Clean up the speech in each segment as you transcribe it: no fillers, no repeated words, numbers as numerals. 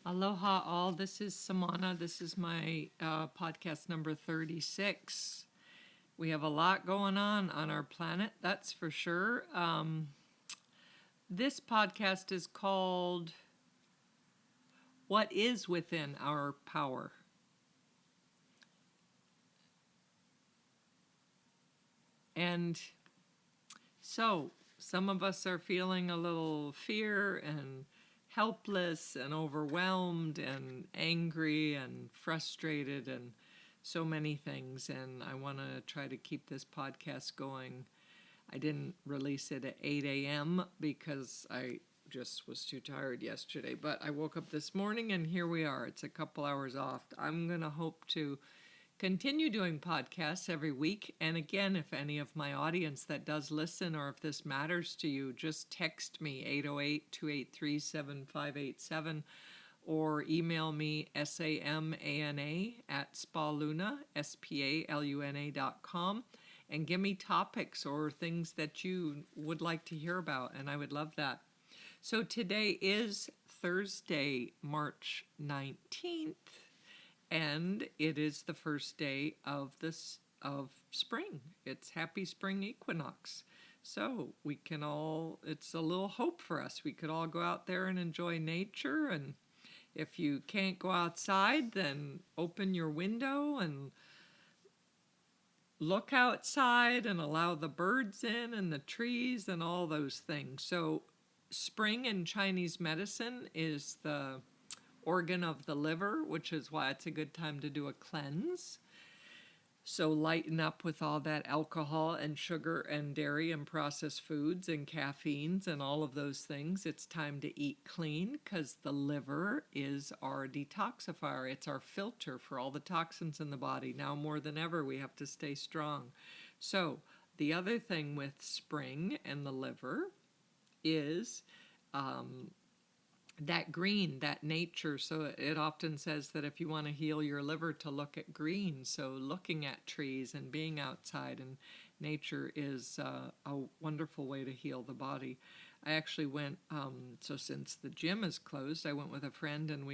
Aloha, all. This is Samana. This is my podcast number 36. We have a lot going on our planet, that's for sure. This podcast is called What is Within Our Power? And so, some of us are feeling a little fear and helpless and overwhelmed and angry and frustrated and so many things. And I want to try to keep this podcast going. I didn't release it at 8 a.m. because I just was too tired yesterday. But I woke up this morning and here we are. It's a couple hours off. I'm going to hope to continue doing podcasts every week. And again, if any of my audience that does listen or if this matters to you, just text me 808-283-7587 or email me samana@spaluna, spaluna.com, and give me topics or things that you would like to hear about, and I would love that. So today is Thursday, March 19th, and it is the first day of spring. It's happy spring equinox. So we can all, it's a little hope for us. We could all go out there and enjoy nature, and if you can't go outside, then open your window and look outside and allow the birds in and the trees and all those things. So spring in Chinese medicine is the organ of the liver, which is why it's a good time to do a cleanse. So lighten up with all that alcohol and sugar and dairy and processed foods and caffeines and all of those things. It's time to eat clean because the liver is our detoxifier. It's our filter for all the toxins in the body. Now more than ever, we have to stay strong. So the other thing with spring and the liver is that green, that nature. So it often says that if you want to heal your liver, to look at green. So looking at trees and being outside and nature is a wonderful way to heal the body. I actually went, so since the gym is closed, I went with a friend and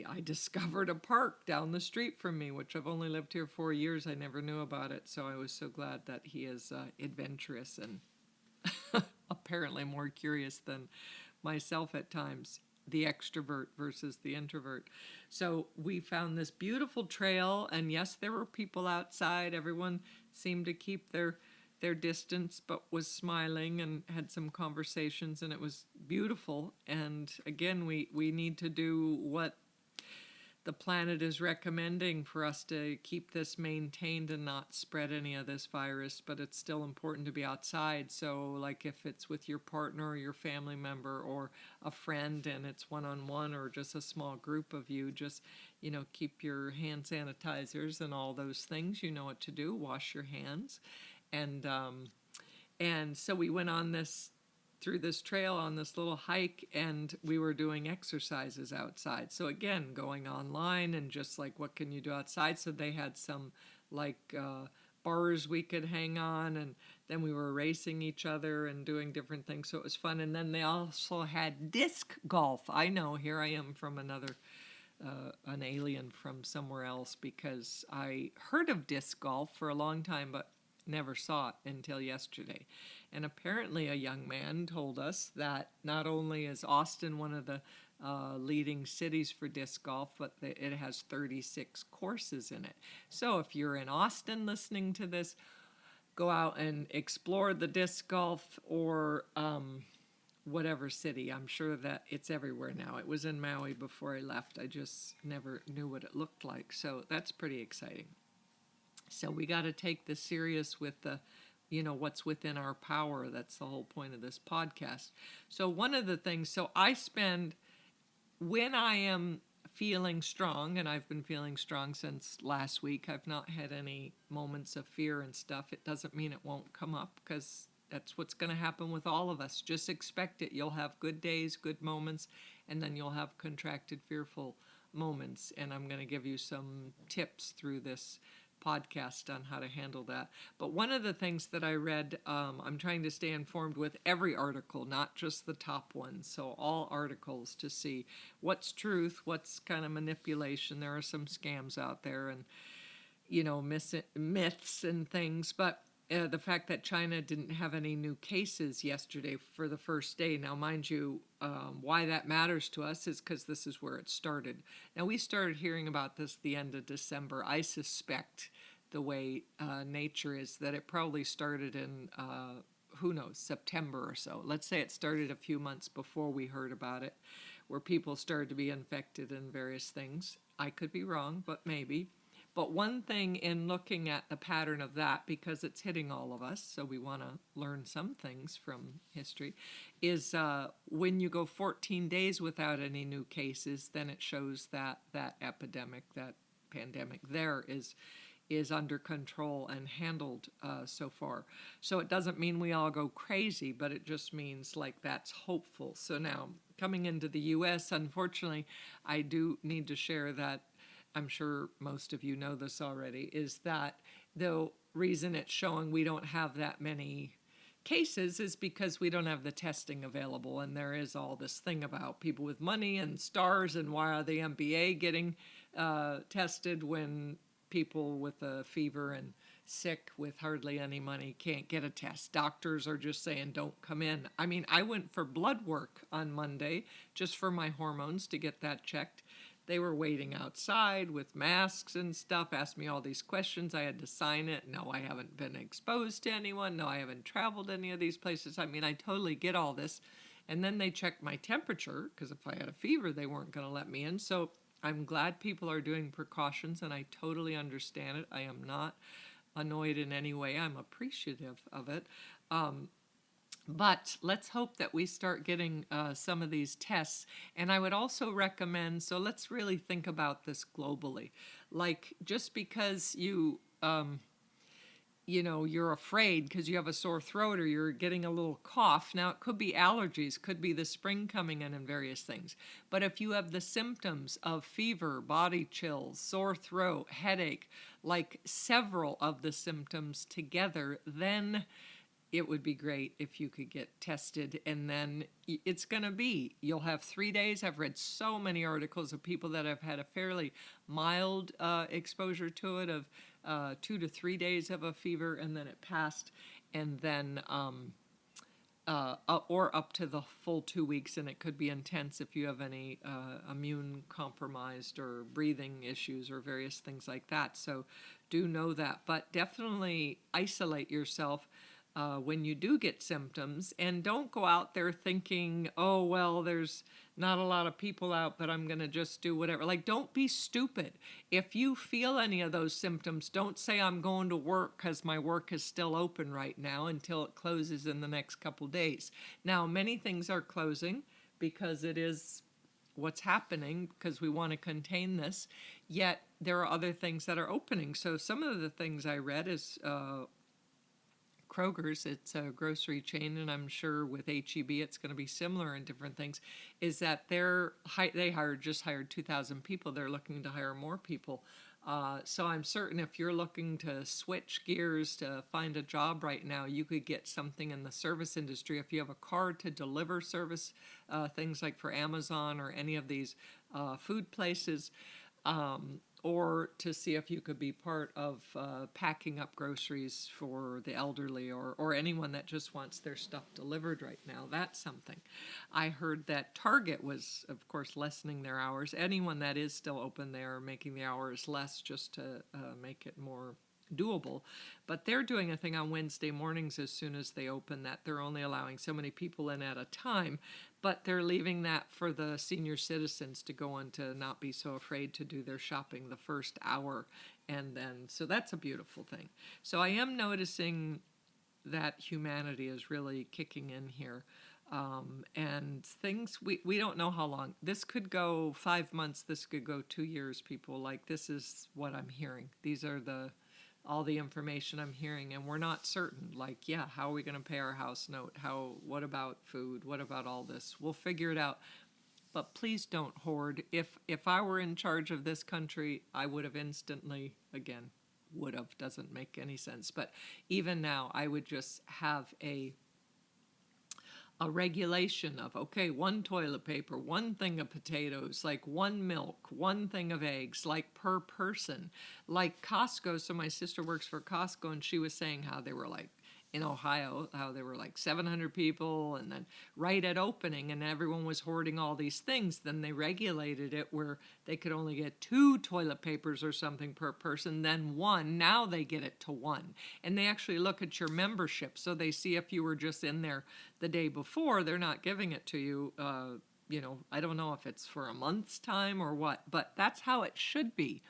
I discovered a park down the street from me, which I've only lived here 4 years. I never knew about it. So I was so glad that he is adventurous and apparently more curious than myself at times, the extrovert versus the introvert. So we found this beautiful trail, and yes, there were people outside. Everyone seemed to keep their distance, but was smiling and had some conversations, and it was beautiful. And again, we need to do what the planet is recommending for us to keep this maintained and not spread any of this virus, but it's still important to be outside. So like if it's with your partner or your family member or a friend and it's one-on-one or just a small group of you, just, keep your hand sanitizers and all those things. You know what to do. Wash your hands. And so we went on through this trail on this little hike, and we were doing exercises outside. So again, going online and just like, what can you do outside? So they had some like bars we could hang on, and then we were racing each other and doing different things. So it was fun. And then they also had disc golf. I know, here I am from an alien from somewhere else, because I heard of disc golf for a long time, but never saw it until yesterday. And apparently a young man told us that not only is Austin one of the leading cities for disc golf, but it has 36 courses in it. So if you're in Austin listening to this, go out and explore the disc golf, or whatever city. I'm sure that it's everywhere now. It was in Maui before I left. I just never knew what it looked like. So that's pretty exciting. So we got to take this serious with what's within our power. That's the whole point of this podcast. So one of the things, so I spend, when I am feeling strong, and I've been feeling strong since last week, I've not had any moments of fear and stuff. It doesn't mean it won't come up, because that's what's going to happen with all of us. Just expect it. You'll have good days, good moments, and then you'll have contracted, fearful moments. And I'm going to give you some tips through this podcast on how to handle that. But one of the things that I read, I'm trying to stay informed with every article, not just the top ones. So all articles to see what's truth, what's kind of manipulation. There are some scams out there and, myths and things. But the fact that China didn't have any new cases yesterday for the first day. Now, mind you, why that matters to us is because this is where it started. Now, we started hearing about this the end of December. I suspect the way nature is that it probably started in, who knows, September or so. Let's say it started a few months before we heard about it, where people started to be infected in various things. I could be wrong, but maybe. But one thing in looking at the pattern of that, because it's hitting all of us, so we want to learn some things from history, is when you go 14 days without any new cases, then it shows that that epidemic, that pandemic there is under control and handled so far. So it doesn't mean we all go crazy, but it just means like that's hopeful. So now coming into the U.S., unfortunately, I do need to share that I'm sure most of you know this already, is that the reason it's showing we don't have that many cases is because we don't have the testing available. And there is all this thing about people with money and stars and why are the NBA getting tested when people with a fever and sick with hardly any money can't get a test. Doctors are just saying don't come in. I mean, I went for blood work on Monday just for my hormones to get that checked. They were waiting outside with masks and stuff, asked me all these questions. I had to sign it. No, I haven't been exposed to anyone. No, I haven't traveled any of these places. I mean, I totally get all this. And then they checked my temperature, because if I had a fever, they weren't going to let me in. So I'm glad people are doing precautions, and I totally understand it. I am not annoyed in any way. I'm appreciative of it. But let's hope that we start getting some of these tests. And I would also recommend, so let's really think about this globally. Like, just because you're afraid because you have a sore throat or you're getting a little cough. Now, it could be allergies, could be the spring coming in and various things. But if you have the symptoms of fever, body chills, sore throat, headache, like several of the symptoms together, then it would be great if you could get tested, and then you'll have 3 days. I've read so many articles of people that have had a fairly mild exposure to it of 2 to 3 days of a fever, and then it passed, and then or up to the full 2 weeks, and it could be intense if you have any immune compromised or breathing issues or various things like that. So do know that, but definitely isolate yourself when you do get symptoms, and don't go out there thinking, oh, well, there's not a lot of people out, but I'm going to just do whatever. Like, don't be stupid. If you feel any of those symptoms, don't say I'm going to work because my work is still open right now until it closes in the next couple days. Now, many things are closing because it is what's happening because we want to contain this, yet there are other things that are opening. So some of the things I read is Kroger's, it's a grocery chain, and I'm sure with H-E-B it's going to be similar in different things, is that they just hired 2,000 people. They're looking to hire more people. So I'm certain if you're looking to switch gears to find a job right now, you could get something in the service industry. If you have a car to deliver service, things like for Amazon or any of these food places, or to see if you could be part of packing up groceries for the elderly or anyone that just wants their stuff delivered right now. That's something. I heard that Target was, of course, lessening their hours. Anyone that is still open, they are making the hours less just to make it more doable. But they're doing a thing on Wednesday mornings as soon as they open that they're only allowing so many people in at a time, but they're leaving that for the senior citizens to go on to not be so afraid to do their shopping the first hour. And then, so that's a beautiful thing. So I am noticing that humanity is really kicking in here. And things, we don't know how long. This could go 5 months, this could go 2 years, people. Like, this is what I'm hearing. These are all the information I'm hearing, and we're not certain. Like, yeah, how are we going to pay our house note? What about food? What about all this? We'll figure it out. But please don't hoard. If I were in charge of this country, I would have instantly, again, would have doesn't make any sense. But even now, I would just have a regulation of, okay, one toilet paper, one thing of potatoes, like one milk, one thing of eggs, like per person. Like Costco, so my sister works for Costco, and she was saying how they were like in Ohio, how there were like 700 people, and then right at opening, and everyone was hoarding all these things. Then they regulated it where they could only get 2 toilet papers or something per person, then one. Now they get it to 1. And they actually look at your membership. So they see if you were just in there the day before, they're not giving it to you. I don't know if it's for a month's time or what, but that's how it should be.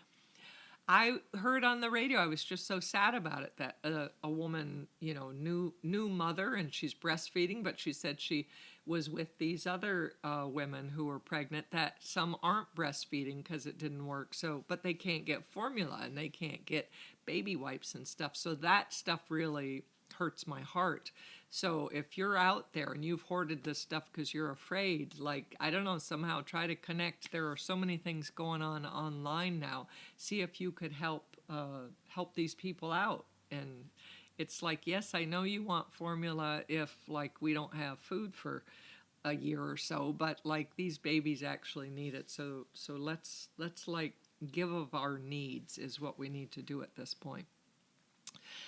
I heard on the radio, I was just so sad about it, that a woman, new mother, and she's breastfeeding, but she said she was with these other women who were pregnant, that some aren't breastfeeding because it didn't work. So, but they can't get formula and they can't get baby wipes and stuff. So that stuff really hurts my heart. So if you're out there and you've hoarded this stuff because you're afraid, like, I don't know, somehow try to connect. There are so many things going on online now. See if you could help these people out. And it's like, yes, I know you want formula if like we don't have food for a year or so, but like these babies actually need it. So let's like give of our needs is what we need to do at this point.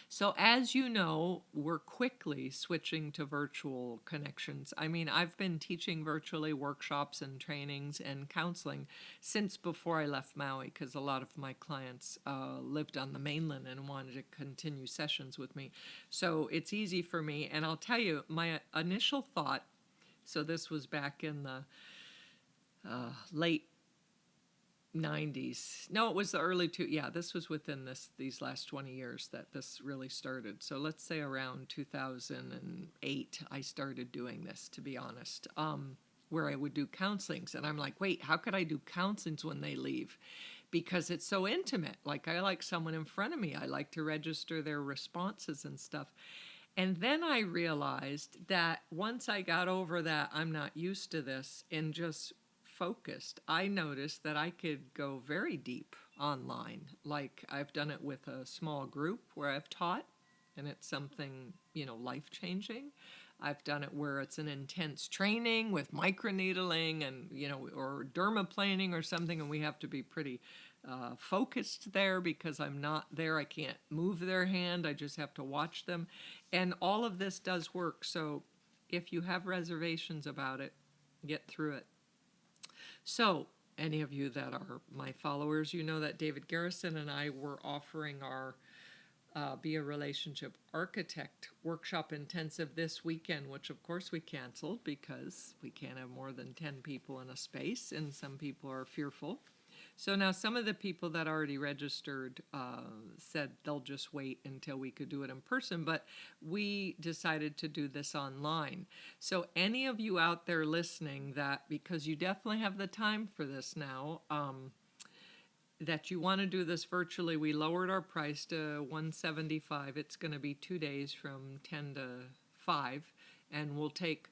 So, as you know, we're quickly switching to virtual connections. I mean, I've been teaching virtually workshops and trainings and counseling since before I left Maui, because a lot of my clients lived on the mainland and wanted to continue sessions with me. So, it's easy for me. And I'll tell you, my initial thought, so this was back in the late 90s. No, it was the early this was within these last 20 years that this really started. So let's say around 2008 I started doing this, to be honest, where I would do counselings. And I'm like, wait, how could I do counselings when they leave? Because it's so intimate. Like, I like someone in front of me. I like to register their responses and stuff. And then I realized that once I got over that, I'm not used to this, and just focused, I noticed that I could go very deep online. Like, I've done it with a small group where I've taught, and it's something, life changing. I've done it where it's an intense training with microneedling and, or dermaplaning or something, and we have to be pretty focused there because I'm not there. I can't move their hand. I just have to watch them. And all of this does work. So if you have reservations about it, get through it. So, any of you that are my followers, you know that David Garrison and I were offering our Be a Relationship Architect workshop intensive this weekend, which of course we canceled because we can't have more than 10 people in a space, and some people are fearful. So now some of the people that already registered said they'll just wait until we could do it in person, but we decided to do this online. So any of you out there listening, that because you definitely have the time for this now, that you want to do this virtually, we lowered our price to $175. It's going to be 2 days from 10 to 5. And we'll take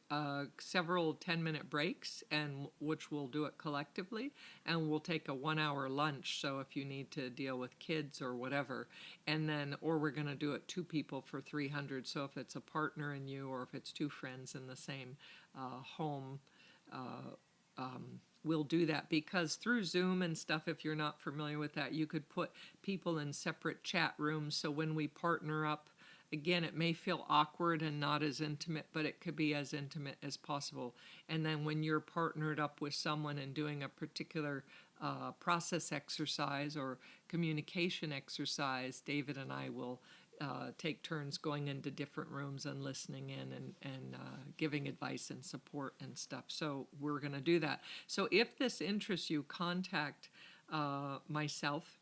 several 10-minute breaks, and which we'll do it collectively, and we'll take a 1-hour lunch. So if you need to deal with kids or whatever, and then, or we're going to do it 2 people for $300. So if it's a partner and you, or if it's 2 friends in the same home, we'll do that, because through Zoom and stuff, if you're not familiar with that, you could put people in separate chat rooms. So when we partner up, again, it may feel awkward and not as intimate, but it could be as intimate as possible. And then when you're partnered up with someone and doing a particular process exercise or communication exercise, David and I will take turns going into different rooms and listening in and giving advice and support and stuff. So we're going to do that. So if this interests you, contact myself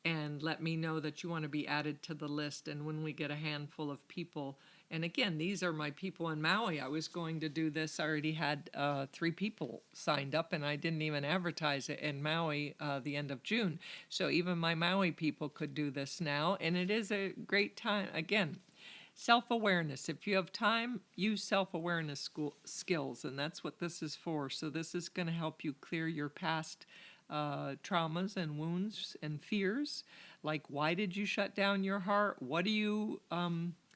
and let me know that you want to be added to the list. And when we get a handful of people, and again, these are my people in Maui. I was going to do this. I already had 3 people signed up, and I didn't even advertise it in Maui the end of June. So even my Maui people could do this now, and it is a great time. Again, self-awareness. If you have time, use self-awareness skills, and that's what this is for. So this is going to help you clear your past traumas and wounds and fears. Like, why did you shut down your heart? What are you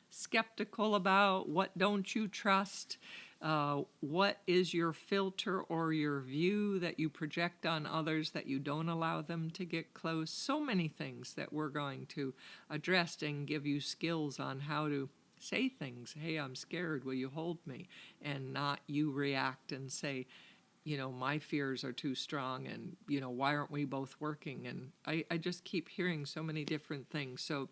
skeptical about? What don't you trust? What is your filter or your view that you project on others that you don't allow them to get close? So many things that we're going to address and give you skills on how to say things. Hey, I'm scared. Will you hold me? And not you react and say, my fears are too strong, and, why aren't we both working? And I just keep hearing so many different things. So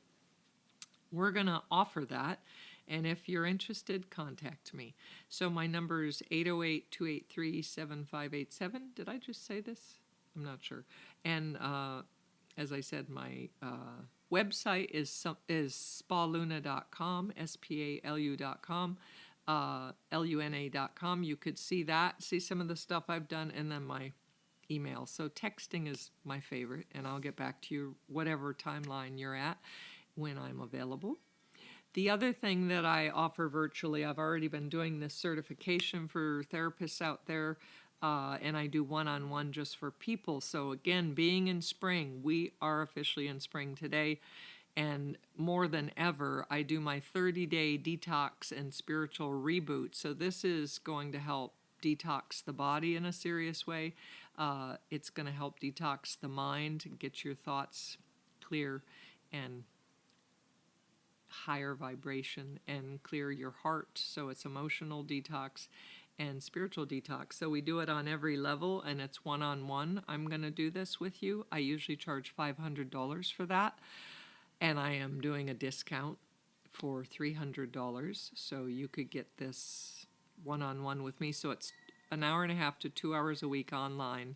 we're going to offer that. And if you're interested, contact me. So my number is 808-283-7587. Did I just say this? I'm not sure. And as I said, my website is spaluna.com, spalu.com, luna.com. You could see some of the stuff I've done, and then my email. So texting is my favorite, and I'll get back to you whatever timeline you're at when I'm available. The other thing that I offer virtually, I've already been doing this certification for therapists out there, and I do one-on-one just for people. So again, being in spring, we are officially in spring today, and more than ever, I do my 30-day detox and spiritual reboot. So this is going to help detox the body in a serious way. It's going to help detox the mind, get your thoughts clear and higher vibration, and clear your heart. So it's emotional detox and spiritual detox. So we do it on every level, and it's one-on-one. I'm going to do this with you. I usually charge $500 for that, and I am doing a discount for $300. So you could get this one-on-one with me. So it's an hour and a half to 2 hours a week online.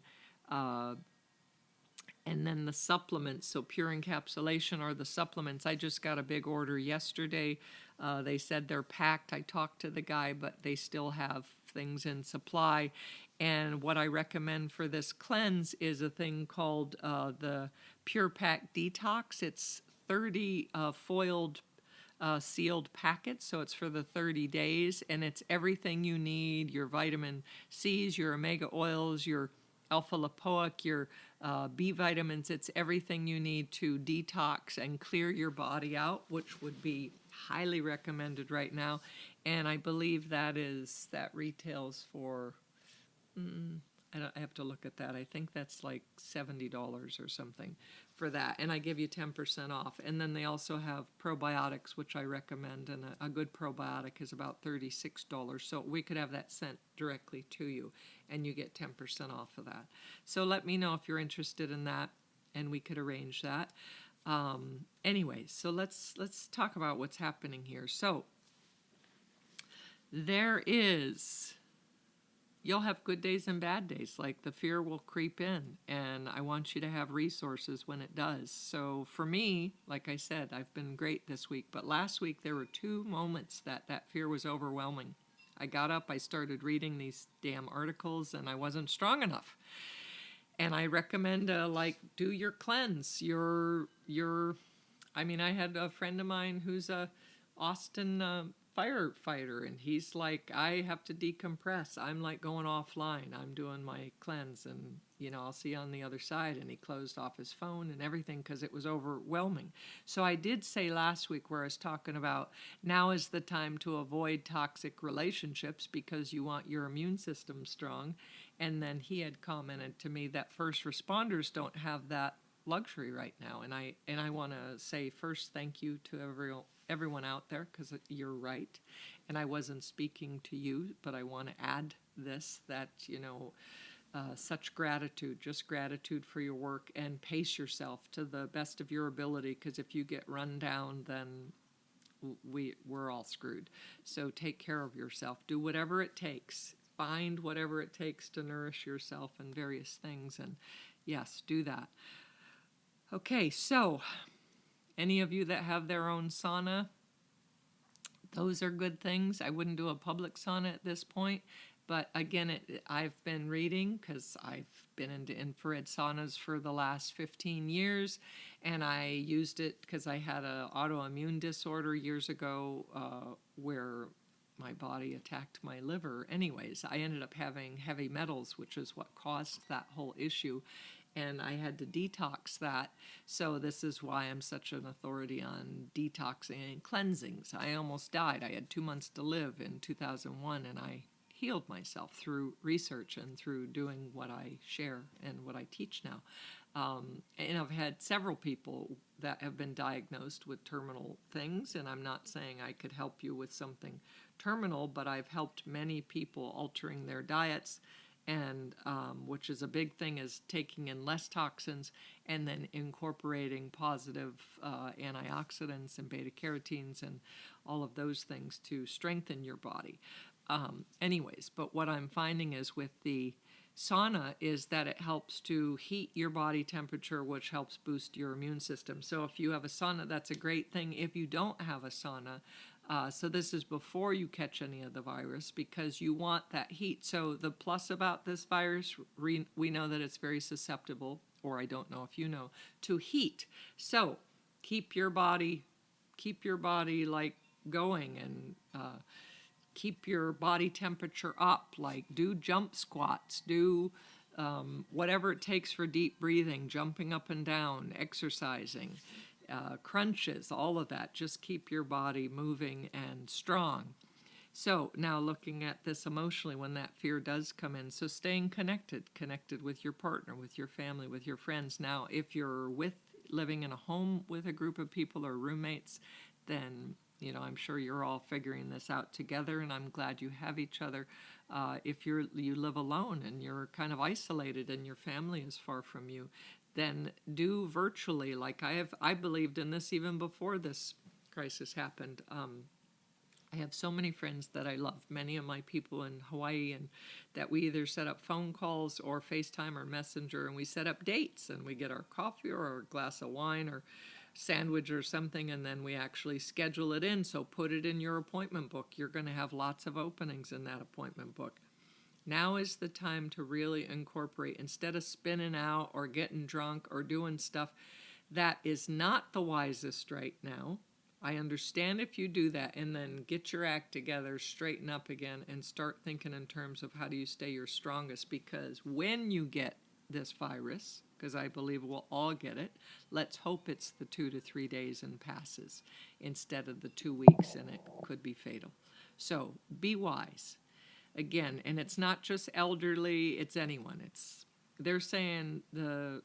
And then the supplements, so pure encapsulation are the supplements. I just got a big order yesterday. They said they're packed. I talked to the guy, but they still have things in supply. And what I recommend for this cleanse is a thing called the Pure Pack Detox. It's 30 foiled sealed packets, so it's for the 30 days, and it's everything you need, your vitamin C's, your omega oils, your alpha lipoic, your B vitamins. It's everything you need to detox and clear your body out, which would be highly recommended right now. And I believe that retails for, I have to look at that. I think that's like $70 or something for that. And I give you 10% off. And then they also have probiotics, which I recommend. And a good probiotic is about $36. So we could have that sent directly to you, and you get 10% off of that. So let me know if you're interested in that, and we could arrange that. Anyways, so let's talk about what's happening here. So you'll have good days and bad days. Like, the fear will creep in, and I want you to have resources when it does. So for me, like I said, I've been great this week, but last week there were 2 moments that fear was overwhelming. I got up, I started reading these damn articles, and I wasn't strong enough. And I recommend do your cleanse. I had a friend of mine who's a Austin firefighter, and he's like, I have to decompress. I'm like going offline. I'm doing my cleanse, and I'll see you on the other side. And he closed off his phone and everything because it was overwhelming. So I did say last week, where I was talking about now is the time to avoid toxic relationships because you want your immune system strong. And then he had commented to me that first responders don't have that luxury right now. And I want to say first, thank you to everyone out there, because you're right. And I wasn't speaking to you, but I want to add this, that, such gratitude, just gratitude for your work, and pace yourself to the best of your ability, because if you get run down, then we're all screwed. So take care of yourself. Do whatever it takes. Find whatever it takes to nourish yourself and various things. And yes, do that. Okay, so any of you that have their own sauna, those are good things. I wouldn't do a public sauna at this point. But again, I've been reading, because I've been into infrared saunas for the last 15 years. And I used it because I had an autoimmune disorder years ago where my body attacked my liver. Anyways, I ended up having heavy metals, which is what caused that whole issue. and I had to detox that. So this is why I'm such an authority on detoxing and cleansings. I almost died. I had 2 months to live in 2001, and I healed myself through research and through doing what I share and what I teach now. And I've had several people that have been diagnosed with terminal things, and I'm not saying I could help you with something terminal, but I've helped many people altering their diets, and which is a big thing, is taking in less toxins and then incorporating positive antioxidants and beta carotenes and all of those things to strengthen your body. Anyways, but what I'm finding is with the sauna is that it helps to heat your body temperature, which helps boost your immune system. So if you have a sauna, that's a great thing. If you don't have a sauna, so this is before you catch any of the virus, because you want that heat. So the plus about this virus, we know that it's very susceptible, or I don't know if you know, to heat. So keep your body like going, and keep your body temperature up, like do jump squats, do whatever it takes for deep breathing, jumping up and down, exercising, crunches, all of that. Just keep your body moving and strong. So now looking at this emotionally, when that fear does come in, so staying connected with your partner, with your family, with your friends. Now, if you're living in a home with a group of people or roommates, then I'm sure you're all figuring this out together, and I'm glad you have each other. If you live alone and you're kind of isolated and your family is far from you, then do virtually. Like I believed in this even before this crisis happened. I have so many friends that I love, many of my people in Hawaii, and that we either set up phone calls or FaceTime or Messenger, and we set up dates, and we get our coffee or a glass of wine or sandwich or something, and then we actually schedule it in. So put it in your appointment book. You're going to have lots of openings in that appointment book. Now is the time to really incorporate, instead of spinning out or getting drunk or doing stuff that is not the wisest right now. I understand if you do that, and then get your act together, straighten up again, and start thinking in terms of how do you stay your strongest, because when you get this virus, because I believe we'll all get it, let's hope it's the 2 to 3 days and passes instead of the 2 weeks, and it could be fatal. So be wise. Again, and it's not just elderly, it's anyone. They're saying the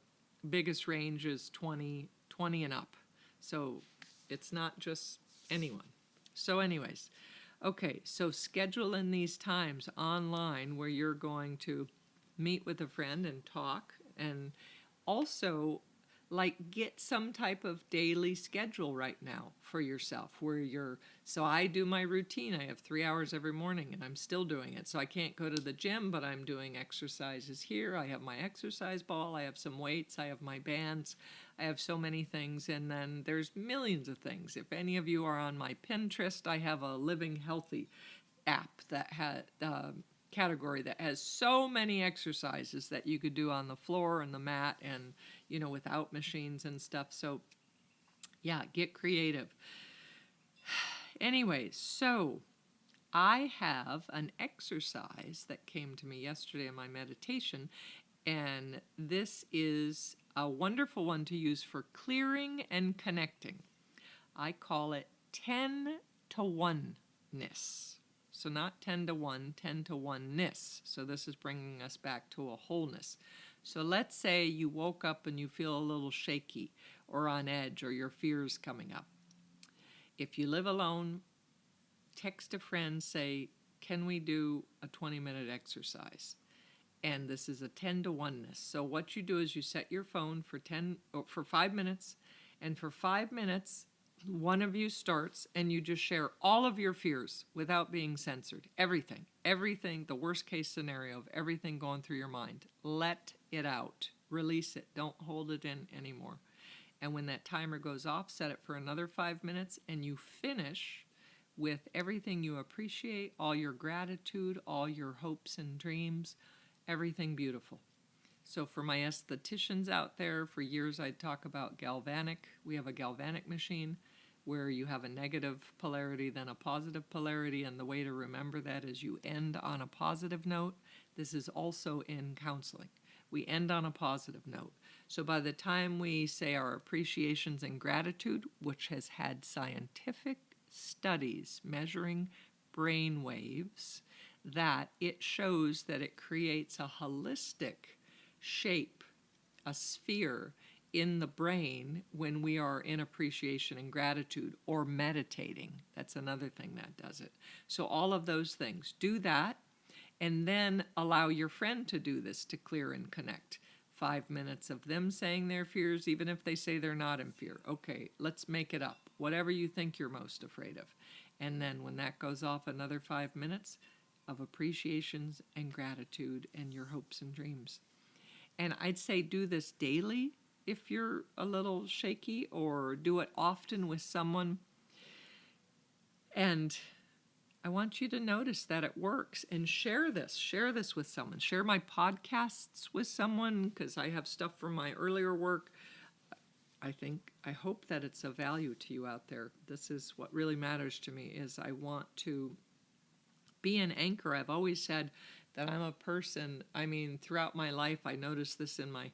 biggest range is 20 and up. So it's not just anyone. So anyways, okay, so schedule in these times online where you're going to meet with a friend and talk, and also get some type of daily schedule right now for yourself where so I do my routine. I have 3 hours every morning, and I'm still doing it. So I can't go to the gym, but I'm doing exercises here. I have my exercise ball, I have some weights, I have my bands, I have so many things, and then there's millions of things. If any of you are on my Pinterest, I have a Living Healthy app that had category that has so many exercises that you could do on the floor and the mat, and without machines and stuff. So yeah, get creative. Anyways, so I have an exercise that came to me yesterday in my meditation, and this is a wonderful one to use for clearing and connecting. I call it 10 to 1-ness. So not 10 to 1, 10 to 1-ness. So this is bringing us back to a wholeness. So let's say you woke up and you feel a little shaky or on edge, or your fear's coming up. If you live alone, text a friend, say, can we do a 20-minute exercise? And this is a 10 to 1-ness. So what you do is you set your phone for 5 minutes, and for 5 minutes, one of you starts, and you just share all of your fears without being censored. Everything, the worst case scenario of everything going through your mind. Let it out. Release it. Don't hold it in anymore. And when that timer goes off, set it for another 5 minutes, and you finish with everything you appreciate, all your gratitude, all your hopes and dreams, everything beautiful. So for my estheticians out there, for years I'd talk about galvanic. We have a galvanic machine where you have a negative polarity, then a positive polarity, and the way to remember that is you end on a positive note. This is also in counseling. We end on a positive note. So by the time we say our appreciations and gratitude, which has had scientific studies measuring brain waves, that it shows that it creates a holistic shape, a sphere in the brain when we are in appreciation and gratitude or meditating. That's another thing that does it. So all of those things, do that, and then allow your friend to do this to clear and connect. 5 minutes of them saying their fears, even if they say they're not in fear. Okay, let's make it up. Whatever you think you're most afraid of. And then when that goes off, another 5 minutes of appreciations and gratitude and your hopes and dreams. And I'd say do this daily if you're a little shaky, or do it often with someone. And I want you to notice that it works, and share this with someone. Share my podcasts with someone, because I have stuff from my earlier work. I hope that it's of value to you out there. This is what really matters to me, is I want to be an anchor. I've always said that I'm a person, throughout my life, I noticed this in my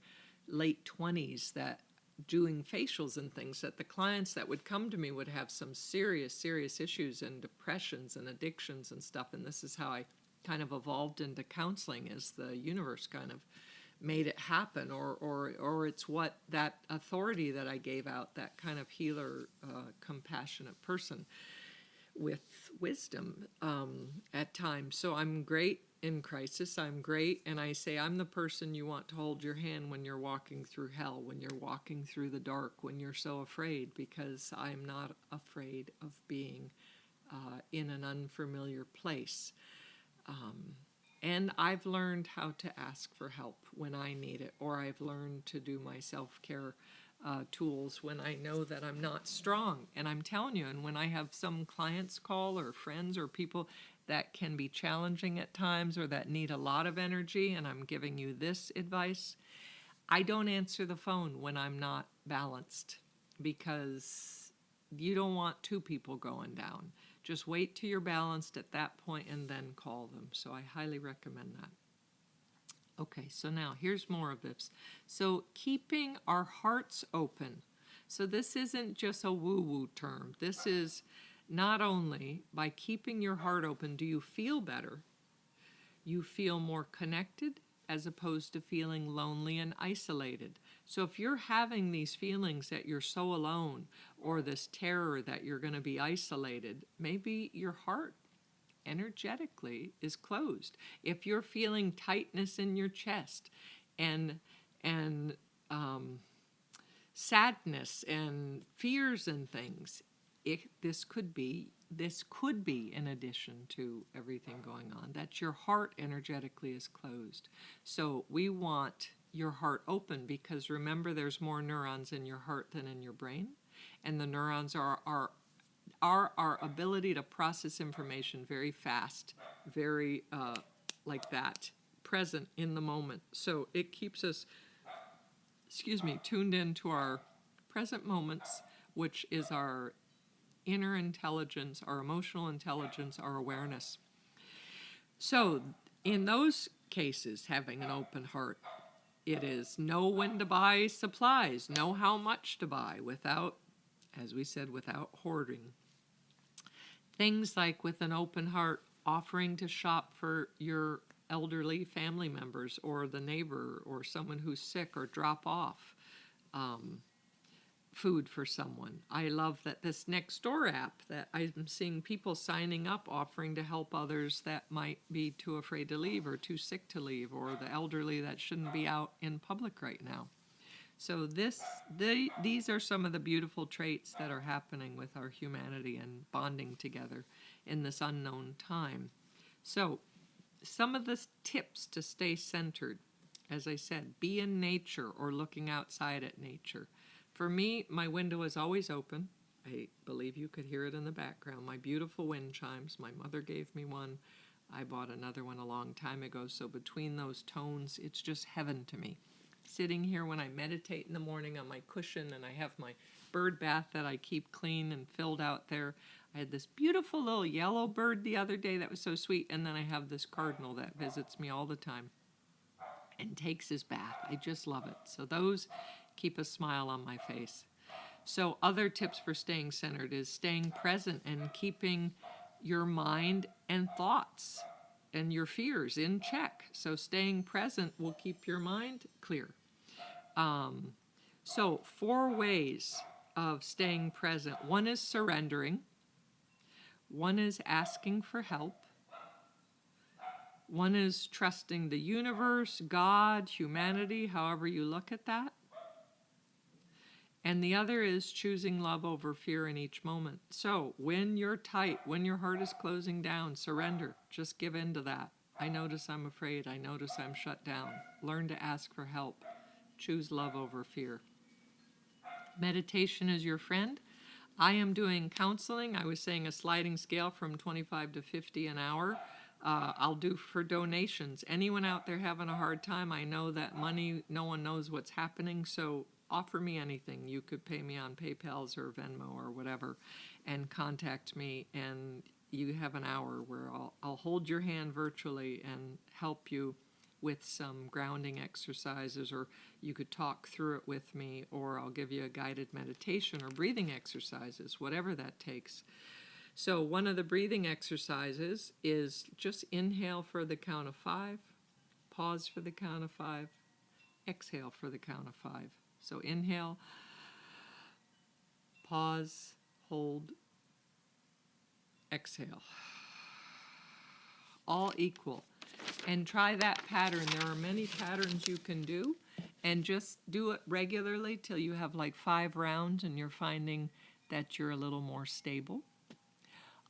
late 20s, that doing facials and things, that the clients that would come to me would have some serious issues and depressions and addictions and stuff. And this is how I kind of evolved into counseling, as the universe kind of made it happen, or it's what that authority that I gave out, that kind of healer, compassionate person with wisdom at times. So I'm great in crisis. I'm great, and I say I'm the person you want to hold your hand when you're walking through hell, when you're walking through the dark, when you're so afraid, because I'm not afraid of being in an unfamiliar place. And I've learned how to ask for help when I need it, or I've learned to do my self-care tools when I know that I'm not strong. And I'm telling you, and when I have some clients call, or friends or people that can be challenging at times, or that need a lot of energy, and I'm giving you this advice, I don't answer the phone when I'm not balanced, because you don't want two people going down. Just wait till you're balanced at that point and then call them. So I highly recommend that. Okay, so now here's more of this. So keeping our hearts open. So this isn't just a woo-woo term. This is not only by keeping your heart open do you feel better, you feel more connected, as opposed to feeling lonely and isolated. So if you're having these feelings that you're so alone, or this terror that you're going to be isolated, maybe your heart energetically is closed. If you're feeling tightness in your chest and sadness and fears and things, this could be in addition to everything going on, that your heart energetically is closed. So we want your heart open, because remember, there's more neurons in your heart than in your brain, and the neurons are our ability to process information very fast, very like that, present in the moment. So it keeps us, tuned into our present moments, which is our inner intelligence, our emotional intelligence, our awareness. So in those cases, having an open heart, it is know when to buy supplies, know how much to buy, without, as we said, without hoarding. Things like, with an open heart, offering to shop for your elderly family members, or the neighbor, or someone who's sick, or drop off food for someone. I love that this Nextdoor app, that I'm seeing people signing up, offering to help others that might be too afraid to leave, or too sick to leave, or the elderly that shouldn't be out in public right now. So these are some of the beautiful traits that are happening with our humanity and bonding together in this unknown time. So some of the tips to stay centered, as I said, be in nature or looking outside at nature. For me, my window is always open. I believe you could hear it in the background. My beautiful wind chimes. My mother gave me one. I bought another one a long time ago. So between those tones, it's just heaven to me. Sitting here when I meditate in the morning on my cushion, and I have my bird bath that I keep clean and filled out there. I had this beautiful little yellow bird the other day that was so sweet, and then I have this cardinal that visits me all the time. and takes his bath. I just love it. So those keep a smile on my face. So other tips for staying centered is staying present and keeping your mind and thoughts and your fears in check. So staying present will keep your mind clear. So 4 ways of staying present. One is surrendering. One is asking for help. One is trusting the universe, God, humanity, however you look at that. And the other is choosing love over fear in each moment. So when you're tight, when your heart is closing down, surrender. Just give in to that. I notice I'm afraid. I notice I'm shut down. Learn to ask for help. Choose love over fear. Meditation is your friend. I am doing counseling. I was saying a sliding scale from 25 to 50 an hour. I'll do for donations. Anyone out there having a hard time, I know that money, no one knows what's happening, so offer me anything. You could pay me on PayPal's or Venmo or whatever and contact me, and you have an hour where I'll hold your hand virtually and help you with some grounding exercises, or you could talk through it with me, or I'll give you a guided meditation or breathing exercises, whatever that takes. So one of the breathing exercises is just inhale for the count of 5, pause for the count of 5, exhale for the count of 5. So inhale, pause, hold, exhale. All equal. And try that pattern. There are many patterns you can do, and just do it regularly till you have like 5 rounds and you're finding that you're a little more stable.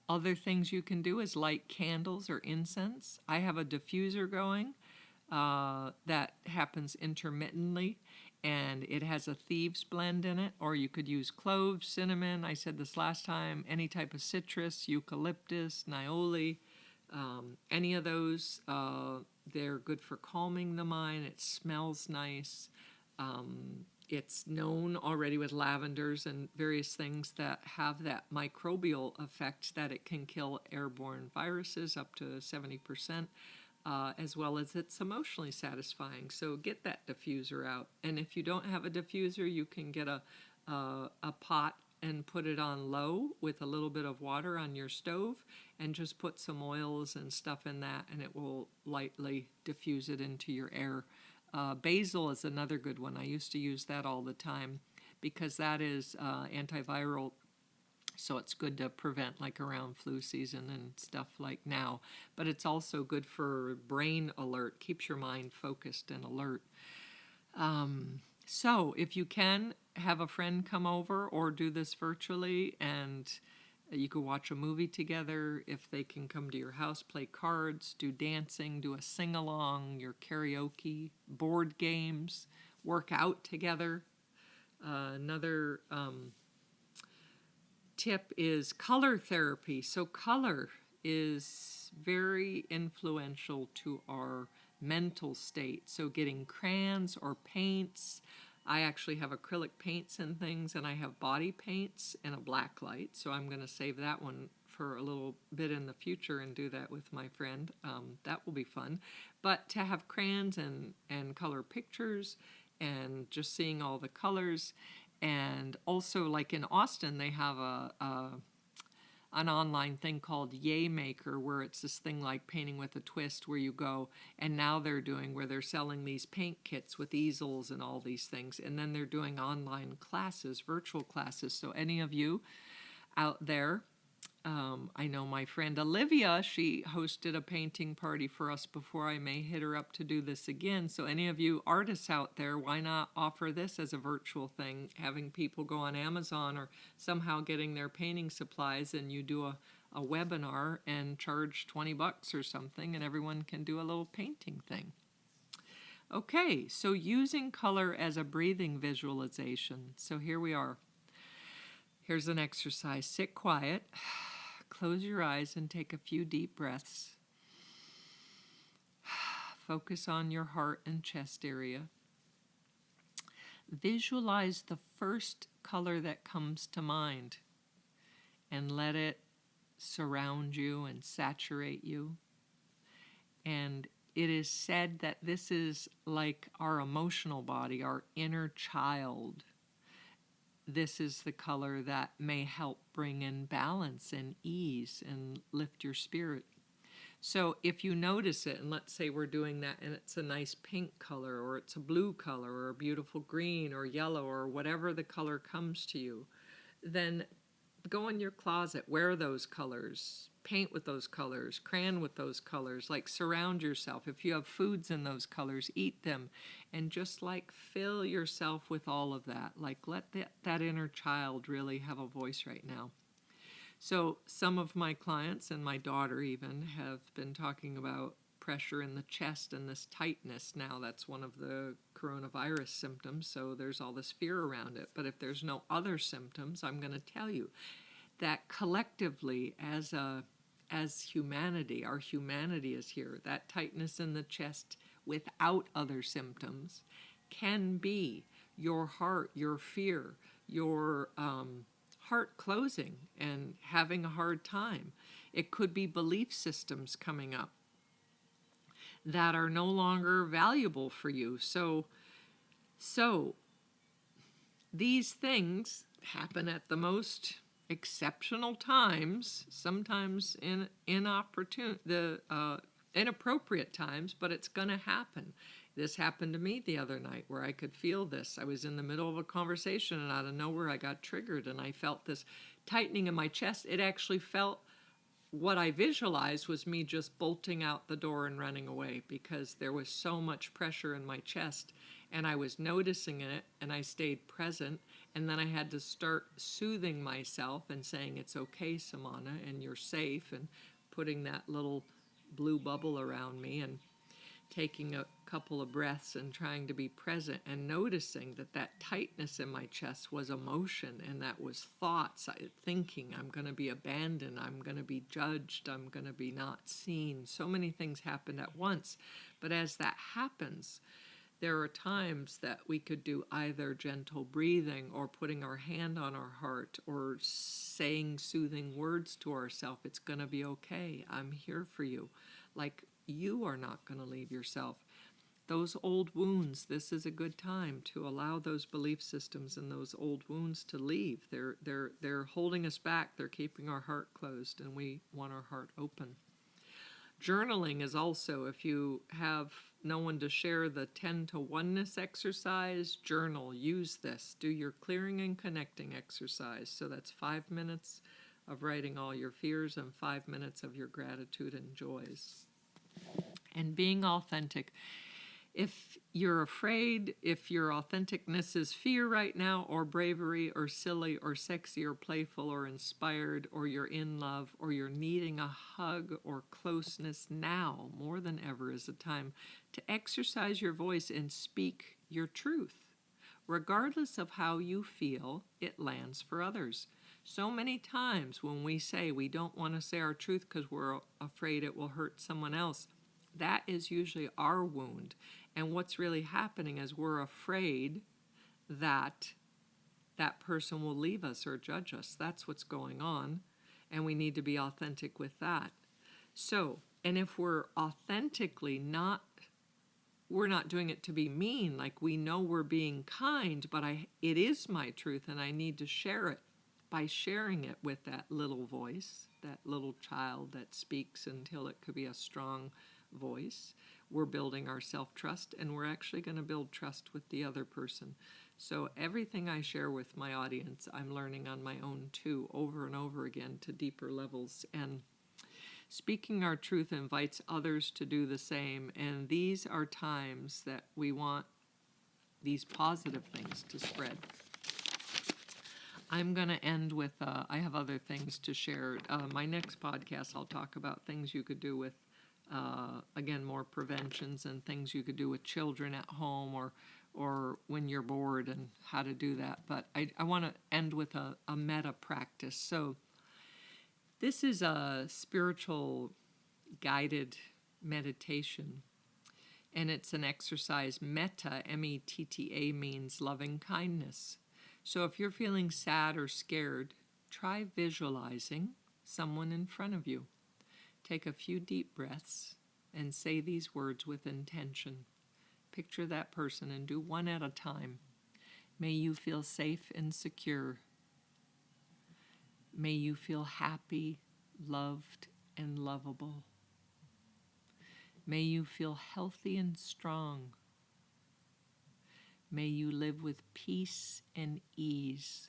Other things you can do is light candles or incense. I have a diffuser going that happens intermittently, and it has a thieves blend in it, or you could use cloves, cinnamon, I said this last time, any type of citrus, eucalyptus, niaouli, any of those. They're good for calming the mind. It smells nice. It's known already with lavenders and various things that have that microbial effect that it can kill airborne viruses up to 70%, as well as it's emotionally satisfying. So get that diffuser out. And if you don't have a diffuser, you can get a pot and put it on low with a little bit of water on your stove and just put some oils and stuff in that, and it will lightly diffuse it into your air. Basil is another good one. I used to use that all the time because that is antiviral, so it's good to prevent like around flu season and stuff like now. But it's also good for brain alert, keeps your mind focused and alert. So if you can, have a friend come over or do this virtually, and you could watch a movie together. If they can come to your house, play cards, do dancing, do a sing-along, your karaoke, board games, work out together. Another tip is color therapy. So color is very influential to our mental state. So getting crayons or paints. I actually have acrylic paints and things, and I have body paints and a black light. So I'm going to save that one for a little bit in the future and do that with my friend. That will be fun. But to have crayons and color pictures and just seeing all the colors. And also, like in Austin, they have an online thing called Yay Maker, where it's this thing like painting with a twist, where you go, and now they're doing where they're selling these paint kits with easels and all these things, and then they're doing online classes, virtual classes. So any of you out there, I know my friend Olivia, she hosted a painting party for us before. I may hit her up to do this again. So any of you artists out there, why not offer this as a virtual thing, having people go on Amazon or somehow getting their painting supplies, and you do a webinar and charge $20 or something, and everyone can do a little painting thing. Okay, so using color as a breathing visualization. So here we are. Here's an exercise. Sit quiet. Close your eyes and take a few deep breaths. Focus on your heart and chest area. Visualize the first color that comes to mind and let it surround you and saturate you. And it is said that this is like our emotional body, our inner child. This is the color that may help bring in balance and ease and lift your spirit. So if you notice it, and let's say we're doing that and it's a nice pink color, or it's a blue color, or a beautiful green or yellow, or whatever the color comes to you, then go in your closet, wear those colors, paint with those colors, crayon with those colors, like surround yourself. If you have foods in those colors, eat them, and just like fill yourself with all of that. Like let that inner child really have a voice right now. So some of my clients, and my daughter even, have been talking about pressure in the chest and this tightness now. That's one of the coronavirus symptoms, so there's all this fear around it. But if there's no other symptoms, I'm going to tell you that collectively as humanity, our humanity is here. That tightness in the chest without other symptoms can be your heart, your fear, your heart closing and having a hard time. It could be belief systems coming up that are no longer valuable for you. So these things happen at the most exceptional times, sometimes in inappropriate times, but it's going to happen. This happened to me the other night where I could feel this. I was in the middle of a conversation and out of nowhere I got triggered and I felt this tightening in my chest. It actually felt, what I visualized was me just bolting out the door and running away because there was so much pressure in my chest and I was noticing it and I stayed present. And then I had to start soothing myself and saying, it's okay, Samana, and you're safe, and putting that little blue bubble around me and taking a couple of breaths and trying to be present and noticing that that tightness in my chest was emotion and that was thoughts, thinking I'm going to be abandoned, I'm going to be judged, I'm going to be not seen. So many things happened at once. But as that happens, there are times that we could do either gentle breathing or putting our hand on our heart or saying soothing words to ourselves. It's going to be okay. I'm here for you. Like, you are not going to leave yourself. Those old wounds, this is a good time to allow those belief systems and those old wounds to leave. They're holding us back. They're keeping our heart closed, and we want our heart open. Journaling is also, if you have no one to share the 10 to oneness exercise, journal, use this. Do your clearing and connecting exercise. So that's 5 minutes of writing all your fears and 5 minutes of your gratitude and joys. And being authentic. If you're afraid, if your authenticness is fear right now, or bravery, or silly, or sexy, or playful, or inspired, or you're in love, or you're needing a hug or closeness, now more than ever is a time to exercise your voice and speak your truth. Regardless of how you feel, it lands for others. So many times when we say we don't want to say our truth because we're afraid it will hurt someone else, that is usually our wound. And what's really happening is we're afraid that that person will leave us or judge us. That's what's going on. And we need to be authentic with that. So, and if we're authentically we're not doing it to be mean, like we know we're being kind, but it is my truth and I need to share it. By sharing it with that little voice, that little child that speaks until it could be a strong voice, we're building our self-trust, and we're actually going to build trust with the other person. So everything I share with my audience, I'm learning on my own too, over and over again to deeper levels. And speaking our truth invites others to do the same. And these are times that we want these positive things to spread. I'm going to end with, I have other things to share. My next podcast, I'll talk about things you could do with, again, more preventions and things you could do with children at home or when you're bored and how to do that. But I want to end with a metta practice. So this is a spiritual guided meditation. And it's an exercise. Metta, M-E-T-T-A, means loving kindness. So if you're feeling sad or scared, try visualizing someone in front of you. Take a few deep breaths and say these words with intention. Picture that person and do one at a time. May you feel safe and secure. May you feel happy, loved, and lovable. May you feel healthy and strong. May you live with peace and ease.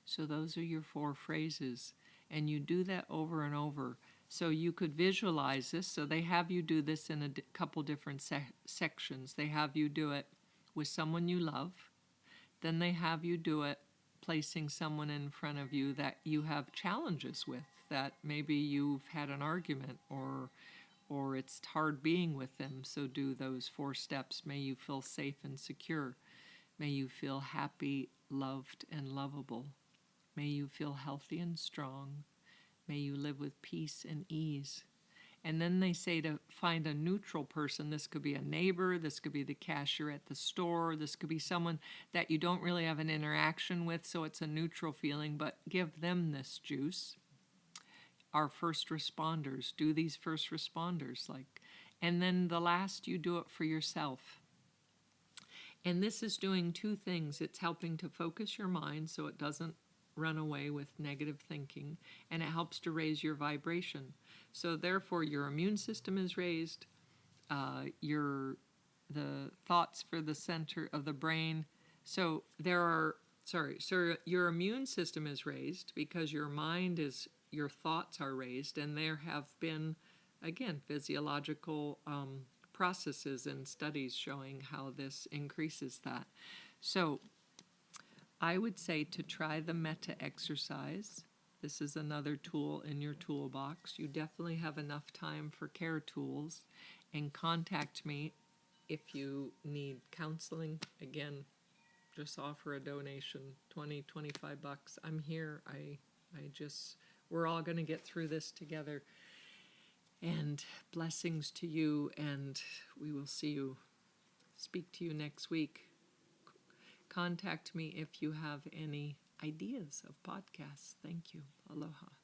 So those are your 4 phrases. And you do that over and over. So you could visualize this. So they have you do this in a couple different sections. They have you do it with someone you love. Then they have you do it placing someone in front of you that you have challenges with, that maybe you've had an argument or it's hard being with them. So do those 4 steps. May you feel safe and secure. May you feel happy, loved, and lovable. May you feel healthy and strong. May you live with peace and ease. And then they say to find a neutral person. This could be a neighbor, this could be the cashier at the store, this could be someone that you don't really have an interaction with, so it's a neutral feeling, but give them this juice. Our first responders, do these first responders, and then the last, you do it for yourself. And this is doing 2 things. It's helping to focus your mind so it doesn't run away with negative thinking, and it helps to raise your vibration. So therefore, your immune system is raised, the thoughts for the center of the brain. So your immune system is raised because your thoughts are raised, and there have been, again, physiological processes and studies showing how this increases that. So I would say to try the metta exercise. This is another tool in your toolbox. You definitely have enough time for care tools, and contact me if you need counseling. Again, just offer a donation, $20, $25. I'm here. We're all going to get through this together. And blessings to you, and we will speak to you next week. Contact me if you have any ideas of podcasts. Thank you. Aloha.